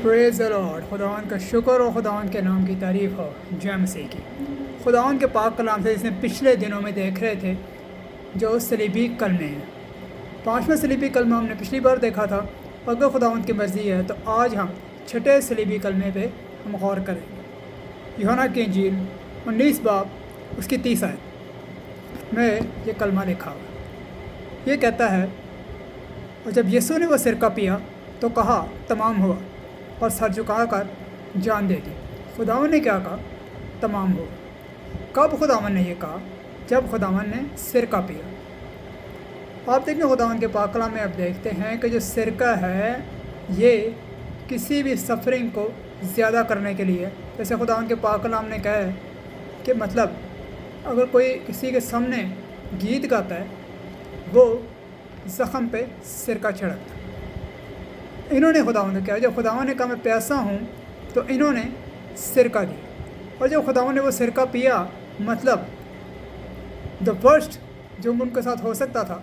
پریز دی lord, خداوند کا شکر اور خداوند کے نام کی تعریف ہو جے مسیح کی۔ خداوند کے پاک کلام سے جس نے پچھلے دنوں میں دیکھ رہے تھے جو صلیبی کلمے ہیں، 5واں صلیبی کلمہ ہم نے پچھلی بار دیکھا تھا۔ اگر خداوند کی مرضی ہے تو آج ہم 6 صلیبی کلمے پہ ہم غور کریں گے۔ یوحنا کی انجیل 19 باب اس کی 30 آیت میں یہ کلمہ لکھا ہوا، یہ کہتا ہے، اور جب یسوع نے وہ سرکہ پیا تو کہا تمام ہوا، اور سر جھکا کر جان دے دی۔ خداوند نے کیا کہا؟ تمام ہوا۔ کب خداوند نے یہ کہا؟ جب خداوند نے سرکہ پیا۔ آپ دیکھیں خداوند کے پاک کلام میں آپ دیکھتے ہیں کہ جو سرکہ ہے یہ کسی بھی سفرنگ کو زیادہ کرنے کے لیے، جیسے خداوند کے پاک کلام نے کہا ہے کہ مطلب اگر کوئی کسی کے سامنے گیت گاتا ہے وہ زخم پہ سرکہ چھڑکتا ہے۔ انہوں نے خداوند نے کیا، جب خداوند نے کہا میں پیاسا ہوں تو انہوں نے سرکہ دی، اور جب خداوند نے وہ سرکہ پیا مطلب دا ورسٹ جو ان کے ساتھ ہو سکتا تھا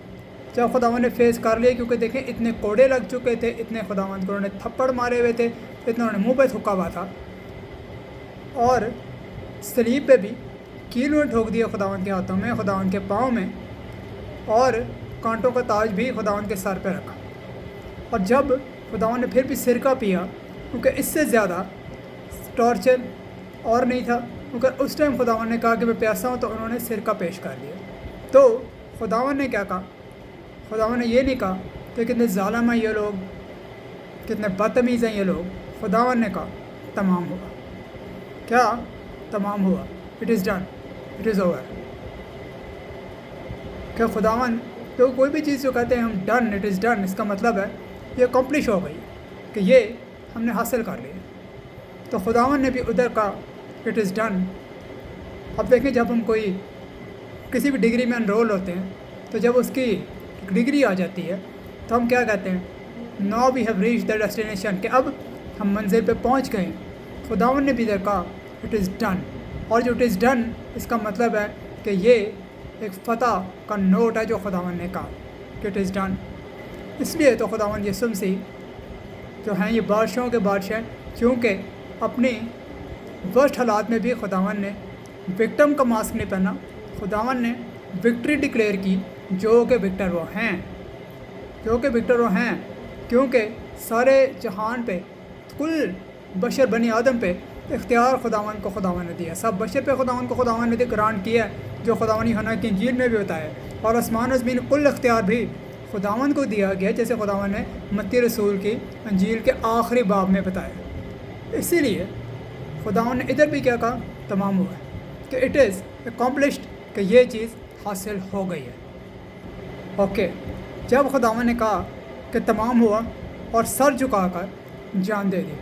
جب خداوند نے فیس کر لیا، کیونکہ دیکھیں اتنے کوڑے لگ چکے تھے، اتنے خداوند کو انہوں نے تھپڑ مارے ہوئے تھے، اتنا انہوں نے منہ پہ تھکا ہوا تھا، اور صلیب پہ بھی کیل میں ٹھوک دیا خداوند کے ہاتھوں میں، خداوند کے پاؤں میں، اور کانٹوں کا تاج بھی خداوند کے سر پہ رکھا۔ اور جب خداوند نے پھر بھی سرکہ پیا، کیونکہ اس سے زیادہ ٹارچر اور نہیں تھا، کیونکہ اس ٹائم خداوند نے کہا کہ میں پیاسا ہوں، تو انہوں نے سرکہ پیش کر دیا۔ تو خداوند نے کیا کہا؟ خداوند نے یہ نہیں کہا کہ کتنے ظالم ہیں یہ لوگ، کتنے بدتمیز ہیں یہ لوگ۔ خداوند نے کہا تمام ہوا۔ کیا تمام ہوا؟ It is done, it is over. کہ خداوند تو کوئی بھی چیز جو کہتے ہیں ہم ڈن، اٹ از ڈن، اس کا مطلب ہے یہ اکمپلش ہو گئی، کہ یہ ہم نے حاصل کر لیا۔ تو خداوند نے بھی ادھر کہا اٹ از ڈن۔ اب دیکھیں جب ہم کوئی کسی بھی ڈگری میں انرول ہوتے ہیں تو جب اس کی ڈگری آ جاتی ہے تو ہم کیا کہتے ہیں؟ Now we have reach the destination, کہ اب ہم منزل پہ پہنچ گئے۔ خداوند نے بھی ادھر کہا اٹ از ڈن، اور جو اٹ از ڈن اس کا مطلب ہے کہ یہ ایک فتح کا نوٹ ہے جو خداوند نے کہا کہ اٹ از ڈن۔ اس لیے تو خداوند یسوع مسیح جو ہیں یہ بادشاہوں کے بادشاہ، کیونکہ اپنی ورسٹ حالات میں بھی خداوند نے وکٹم کا ماسک نہیں پہنا، خداوند نے وکٹری ڈکلیئر کی، جو کہ وکٹر وہ ہیں، جو کہ وکٹر وہ ہیں، کیونکہ سارے جہان پہ، کل بشر بنی آدم پہ اختیار خداوند کو خداوند نے دیا، سب بشر پہ خداوند کو خداوند نے گرانٹ کیا ہے، جو خداوند یوحنا کی انجیل میں بھی بتایا ہے، اور آسمان و زمین کل اختیار بھی خداوند کو دیا گیا، جیسے خداوند نے متی رسول کی انجیل کے آخری باب میں بتایا۔ اسی لیے خداوند نے ادھر بھی کیا کہا؟ تمام ہوا ہے، کہ اٹ از اکمپلشڈ، کہ یہ چیز حاصل ہو گئی ہے۔ اوکے، جب خداوند نے کہا کہ تمام ہوا اور سر جھکا کر جان دے دی،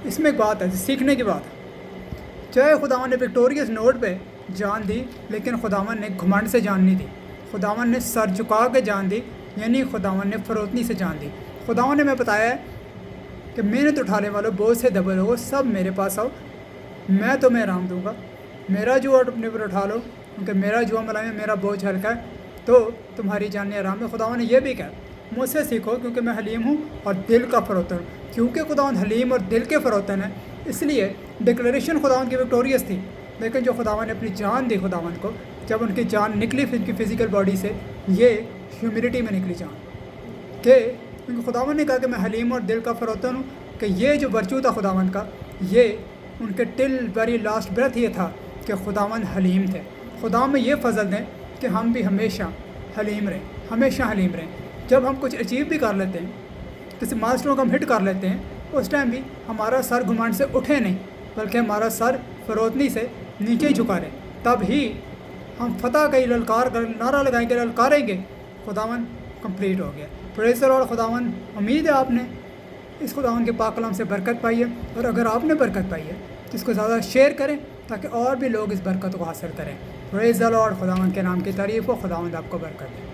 اس میں ایک بات ہے، سیکھنے کی بات ہے۔ چاہے خداوند نے وکٹوریس نوٹ پہ جان دی، لیکن خداوند نے گھمنڈ سے جان نہیں دی، خداوند نے سر جھکا کے جان دی، یعنی خداوند نے فروتنی سے جان دی۔ خداوند نے میں بتایا ہے کہ محنت اٹھانے والوں، بوجھ سے دبے لوگوں، سب میرے پاس آؤ، میں تمہیں آرام دوں گا، میرا جو اپنے پر اٹھا لو، کیونکہ میرا جو ملائم ہے، میرا بوجھ ہلکا ہے، تو تمہاری جان آرام ہے۔ خداوند نے یہ بھی کہا مجھ سے سیکھو کیونکہ میں حلیم ہوں اور دل کا فروتن ہوں۔ کیونکہ خداوند حلیم اور دل کے فروتن ہے، اس لیے ڈکلیریشن خداوند کی وکٹوریس تھی، لیکن جو خداوند نے اپنی جان دی خداوند کو، جب ان کی جان نکلی ان کی فزیکل باڈی سے، یہ ہیوملٹی میں نکلی جان، کہ کیونکہ خداوند نے کہا کہ میں حلیم اور دل کا فروتن ہوں، کہ یہ جو ورچو تھا خداوند کا، یہ ان کے ٹل ویری لاسٹ بریتھ یہ تھا کہ خداوند حلیم تھے۔ خداوند میں یہ فضل دیں کہ ہم بھی ہمیشہ حلیم رہیں، ہمیشہ حلیم رہیں۔ جب ہم کچھ اچیو بھی کر لیتے ہیں، کسی مائلسٹون کو ہم ہٹ کر لیتے ہیں، اس ٹائم بھی ہمارا سر گھمنڈ سے اٹھے نہیں، بلکہ ہمارا سر فروتنی سے نیچے ہی جھکا رہے، تب ہی ہم فتح کا للکار کر نعرہ لگائیں گے، للکاریں گے، خداوند کمپلیٹ ہو گیا۔ پریز دی لارڈ۔ خداوند امید ہے آپ نے اس خداوند کے پاک کلام سے برکت پائی ہے، اور اگر آپ نے برکت پائی ہے تو اس کو زیادہ شیئر کریں تاکہ اور بھی لوگ اس برکت کو حاصل کریں۔ پریز دی لارڈ۔ خداوند کے نام کی تعریف ہو، خداوند آپ کو برکت دے۔